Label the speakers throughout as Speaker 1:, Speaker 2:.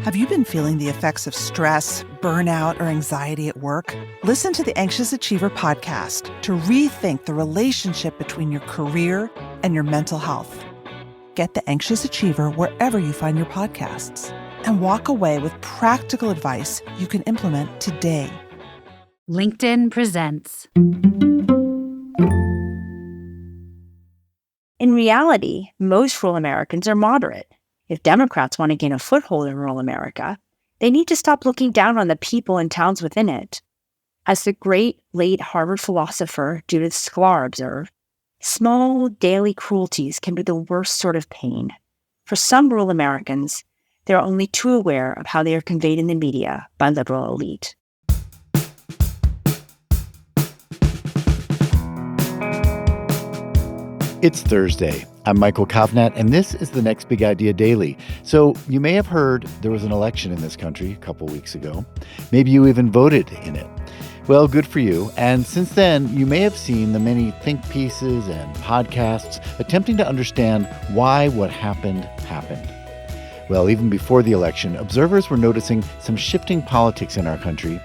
Speaker 1: Have you been feeling the effects of stress, burnout, or anxiety at work? Listen to the Anxious Achiever podcast to rethink the relationship between your career and your mental health. Get the Anxious Achiever wherever you find your podcasts and walk away with practical advice you can implement today.
Speaker 2: LinkedIn presents.
Speaker 3: In reality, most rural Americans are moderate. If Democrats want to gain a foothold in rural America, they need to stop looking down on the people and towns within it. As the great late Harvard philosopher Judith Sklar observed, small daily cruelties can be the worst sort of pain. For some rural Americans, they are only too aware of how they are conveyed in the media by liberal elite.
Speaker 4: It's Thursday. I'm Michael Kovnat, and this is the Next Big Idea Daily. So you may have heard there was an election in this country a couple weeks ago. Maybe you even voted in it. Well, good for you. And since then, you may have seen the many think pieces and podcasts attempting to understand why what happened. Well, even before the election, observers were noticing some shifting politics in our country.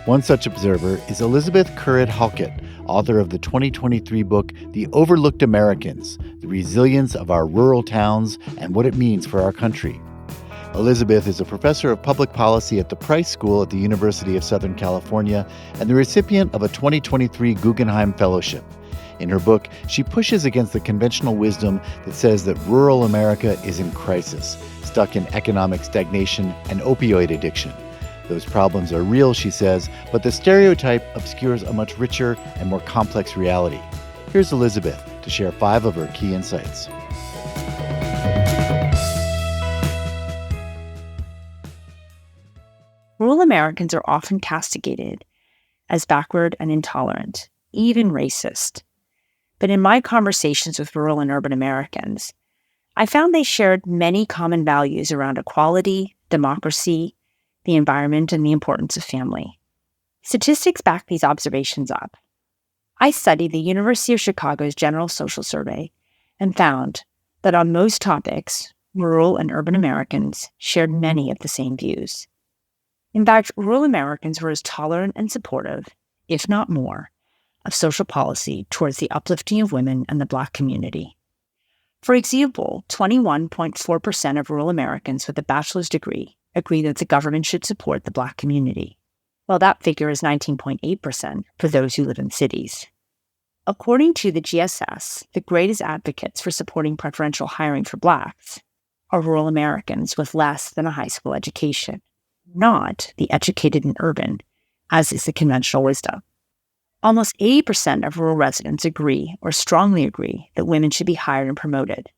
Speaker 4: One such observer is Elizabeth Currid-Halkett, author of the 2023 book, The Overlooked Americans, The Resilience of Our Rural Towns and What It Means for Our Country. Elizabeth is a professor of public policy at the Price School at the University of Southern California and the recipient of a 2023 Guggenheim Fellowship. In her book, she pushes against the conventional wisdom that says that rural America is in crisis, stuck in economic stagnation and opioid addiction. Those problems are real, she says, but the stereotype obscures a much richer and more complex reality. Here's Elizabeth to share 5 of her key insights.
Speaker 3: Rural Americans are often castigated as backward and intolerant, even racist. But in my conversations with rural and urban Americans, I found they shared many common values around equality, democracy, the environment, and the importance of family. Statistics back these observations up. I studied the University of Chicago's General Social Survey and found that on most topics, rural and urban Americans shared many of the same views. In fact, rural Americans were as tolerant and supportive, if not more, of social policy towards the uplifting of women and the Black community. For example, 21.4% of rural Americans with a bachelor's degree agree that the government should support the Black community, while that figure is 19.8% for those who live in cities. According to the GSS, the greatest advocates for supporting preferential hiring for Blacks are rural Americans with less than a high school education, not the educated and urban, as is the conventional wisdom. Almost 80% of rural residents agree or strongly agree that women should be hired and promoted.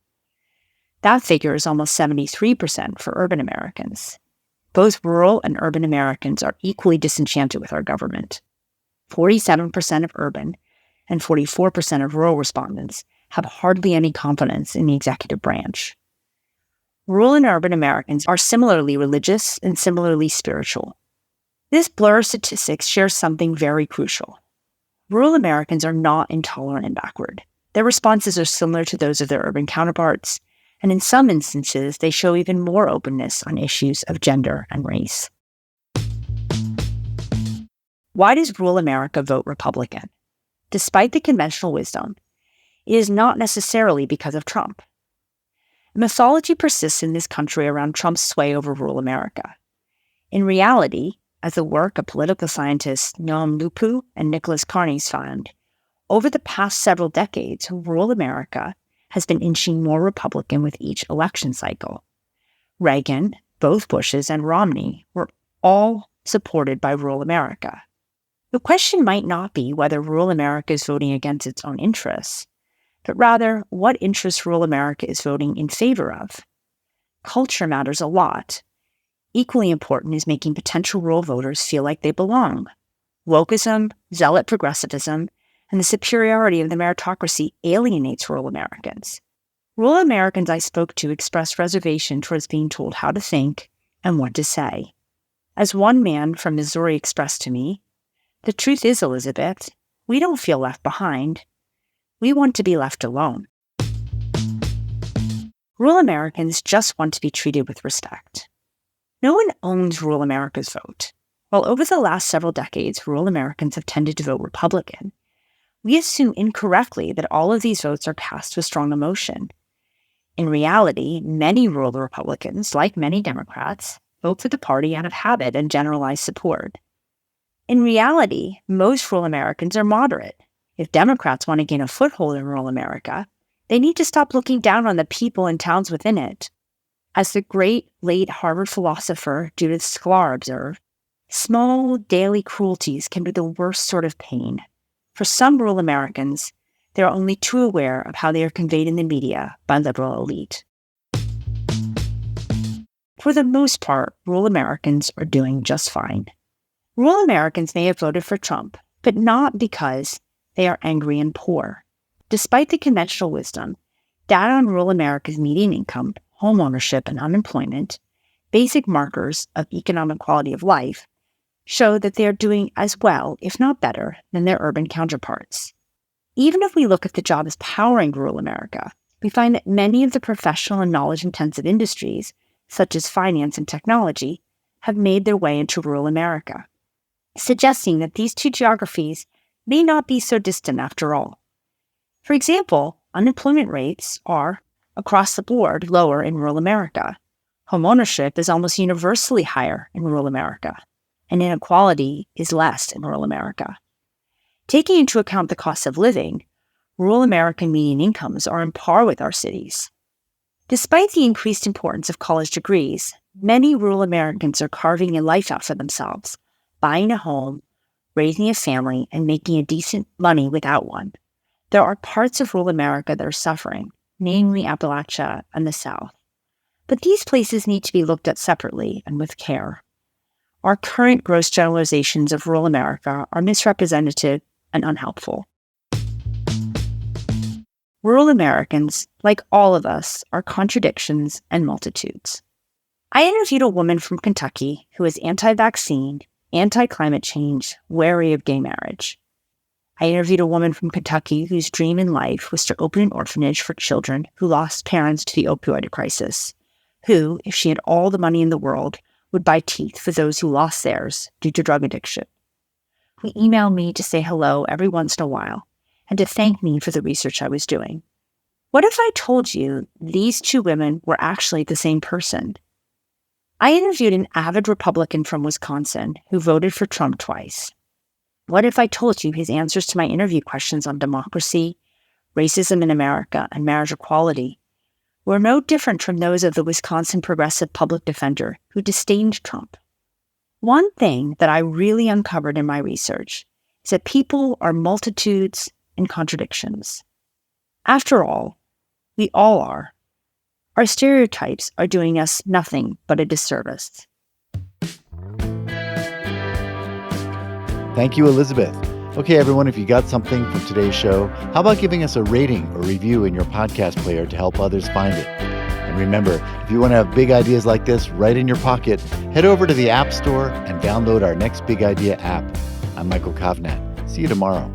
Speaker 3: That figure is almost 73% for urban Americans. Both rural and urban Americans are equally disenchanted with our government. 47% of urban and 44% of rural respondents have hardly any confidence in the executive branch. Rural and urban Americans are similarly religious and similarly spiritual. This blur of statistics shares something very crucial. Rural Americans are not intolerant and backward. Their responses are similar to those of their urban counterparts, and in some instances, they show even more openness on issues of gender and race. Why does rural America vote Republican? Despite the conventional wisdom, it is not necessarily because of Trump. Mythology persists in this country around Trump's sway over rural America. In reality, as the work of political scientists Noam Lupu and Nicholas Carnes found, over the past several decades, rural America has been inching more Republican with each election cycle. Reagan, both Bushes, and Romney were all supported by rural America. The question might not be whether rural America is voting against its own interests, but rather what interests rural America is voting in favor of. Culture matters a lot. Equally important is making potential rural voters feel like they belong. Wokeism, zealot progressivism, and the superiority of the meritocracy alienates rural Americans. Rural Americans I spoke to expressed reservation towards being told how to think and what to say. As one man from Missouri expressed to me, "The truth is, Elizabeth, we don't feel left behind. We want to be left alone." Rural Americans just want to be treated with respect. No one owns rural America's vote. While over the last several decades, rural Americans have tended to vote Republican, we assume incorrectly that all of these votes are cast with strong emotion. In reality, many rural Republicans, like many Democrats, vote for the party out of habit and generalized support. In reality, most rural Americans are moderate. If Democrats want to gain a foothold in rural America, they need to stop looking down on the people and towns within it. As the great late Harvard philosopher Judith Sklar observed, small daily cruelties can be the worst sort of pain. For some rural Americans, they are only too aware of how they are conveyed in the media by liberal elite. For the most part, rural Americans are doing just fine. Rural Americans may have voted for Trump, but not because they are angry and poor. Despite the conventional wisdom, data on rural America's median income, home ownership, and unemployment, basic markers of economic quality of life, show that they are doing as well, if not better, than their urban counterparts. Even if we look at the jobs powering rural America, we find that many of the professional and knowledge-intensive industries, such as finance and technology, have made their way into rural America, suggesting that these two geographies may not be so distant after all. For example, unemployment rates are, across the board, lower in rural America. Home ownership is almost universally higher in rural America, and inequality is less in rural America. Taking into account the cost of living, rural American median incomes are on par with our cities. Despite the increased importance of college degrees, many rural Americans are carving a life out for themselves, buying a home, raising a family, and making a decent money without one. There are parts of rural America that are suffering, namely Appalachia and the South. But these places need to be looked at separately and with care. Our current gross generalizations of rural America are misrepresentative and unhelpful. Rural Americans, like all of us, are contradictions and multitudes. I interviewed a woman from Kentucky who is anti-vaccine, anti-climate change, wary of gay marriage. I interviewed a woman from Kentucky whose dream in life was to open an orphanage for children who lost parents to the opioid crisis, who, if she had all the money in the world, would buy teeth for those who lost theirs due to drug addiction. Who emailed me to say hello every once in a while and to thank me for the research I was doing. What if I told you these two women were actually the same person? I interviewed an avid Republican from Wisconsin who voted for Trump twice. What if I told you his answers to my interview questions on democracy, racism in America, and marriage equality were no different from those of the Wisconsin progressive public defender who disdained Trump? One thing that I really uncovered in my research is that people are multitudes and contradictions. After all, we all are. Our stereotypes are doing us nothing but a disservice.
Speaker 4: Thank you, Elizabeth. Okay, everyone, if you got something from today's show, how about giving us a rating or review in your podcast player to help others find it? And remember, if you want to have big ideas like this right in your pocket, head over to the App Store and download our Next Big Idea app. I'm Michael Kovnat. See you tomorrow.